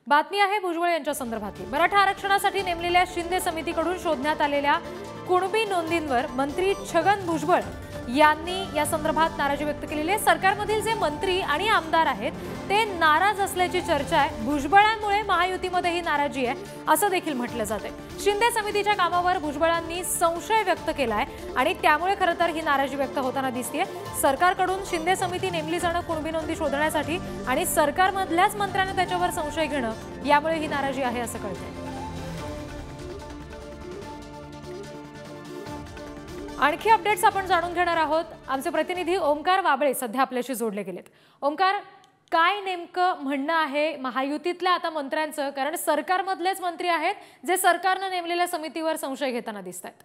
बातमी आहे भुजबळ यांच्या संदर्भातली। मराठा आरक्षणासाठी नेमलेल्या शिंदे समितीकडून शोधण्यात आलेल्या कुणबी नोंदींवर मंत्री छगन भुजबळ यांनी या संदर्भात नाराजी व्यक्त केलेली आहे। सरकारमधील जे मंत्री आणि आमदार आहेत ते नाराज असल्याची चर्चा आहे। भुजबळांमुळे महायुतीमध्ये ही नाराजी आहे असं देखील म्हटलं जाते। शिंदे समितीच्या कामावर भुजबळांनी संशय व्यक्त केलाय आणि त्यामुळे खरं तर ही नाराजी व्यक्त होताना दिसतेय। सरकारकडून शिंदे समिती नेमली जाणं कुणबी नोंदी शोधण्यासाठी आणि सरकारमधल्याच मंत्र्यांना त्याच्यावर संशय घेणं यामुळे ही नाराजी आहे असं कळतंय। आणखी अपडेट्स आपण जाणून घेणार आहोत। आमचे प्रतिनिधी ओमकार वाबळे सध्या आपल्याशी जोडले गेलेत। ओमकार, काय नेमकं म्हणणं आहे महायुतीतल्या आता मंत्र्यांचं, कारण सरकारमधलेच मंत्री आहेत जे सरकारने नेमलेल्या समितीवर संशय घेताना दिसतात।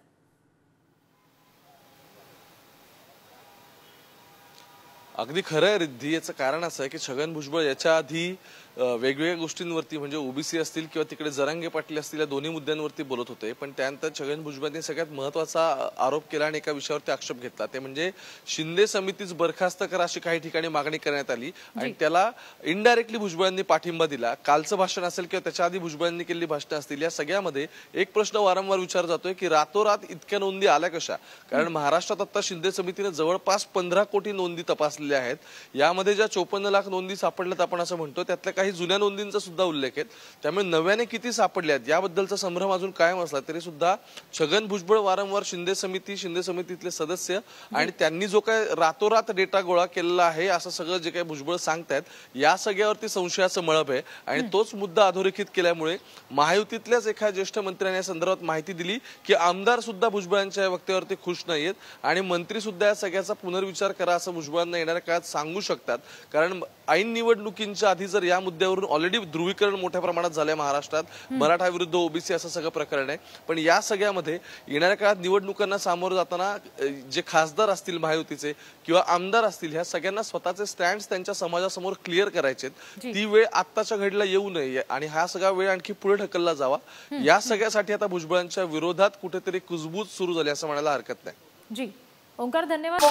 अगदी खरं आहे रिद्धी। याचं कारण असं आहे की छगन भुजबळ याच्या आधी वेगवेगळ्या गोष्टींवरती म्हणजे ओबीसी असतील किंवा तिकडे जरांगे पाटील असतील या दोन्ही मुद्द्यांवरती बोलत होते, पण त्यानंतर छगन भुजबळांनी सगळ्यात महत्त्वाचा आरोप केला आणि एका विषयावरती आक्षेप घेतला, ते म्हणजे शिंदे समितीच बरखास्त करा अशी काही ठिकाणी मागणी करण्यात आली आणि त्याला इनडायरेक्टली भुजबळांनी पाठिंबा दिला। कालचं भाषण असेल किंवा त्याच्या आधी भुजबळांनी केलेली भाषणं असतील, या सगळ्यामध्ये एक प्रश्न वारंवार विचारला जातोय की रातोरात इतक्या नोंदी आल्या कशा? कारण महाराष्ट्रात आता शिंदे समितीने जवळपास 15 कोटी नोंदी तपासलेल्या आहेत। यामध्ये ज्या 54 लाख नोंदी सापडल्यात आपण असं म्हणतो, त्यातल्या काही जुन्या नोंदींचा सुद्धा उल्लेख आहे। त्यामुळे नव्याने किती सापडल्यात याबद्दलचा संभ्रम अजून कायम असला तरी सुद्धा छगन भुजबळ वारंवार शिंदे समितीतले सदस्य आणि त्यांनी जो काय रातोरात डेटा गोळा केलेला आहे असं सगळं जे काही भुजबळ सांगतायत, या सगळ्यावरती संशयाचं मळब आहे आणि तोच मुद्दा अधोरेखित केल्यामुळे महायुतीतल्याच एका ज्येष्ठ मंत्र्याने या संदर्भात माहिती दिली की आमदार सुद्धा भुजबळांच्या या वक्तव्यावरती खुश नाहीयेत आणि मंत्री सुद्धा या सगळ्याचा पुनर्विचार करा असं भुजबळांना येणाऱ्या काळात सांगू शकतात। कारण ऐन निवडणुकींच्या आधी जर या मुद्द्यावरून ऑलरेडी ध्रुवीकरण मोठ्या प्रमाणात झालंय महाराष्ट्रात, मराठा विरुद्ध ओबीसी असं सगळं प्रकरण आहे, पण या सगळ्यामध्ये येणाऱ्या काळात निवडणुकांना सामोरं जाताना जे खासदार असतील महायुतीचे किंवा आमदार असतील, ह्या सगळ्यांना स्वतःचे स्टँड्स त्यांच्या समाजासमोर क्लिअर करायचे। ती वेळ आत्ताच्या घडीला येऊ नये आणि हा सगळा वेळ आणखी पुढे ढकलला जावा, या सगळ्यासाठी आता भुजबळांच्या विरोधात कुठेतरी कुजबूज सुरू झाली असं म्हणायला हरकत नाही। जी ओंकार, धन्यवाद।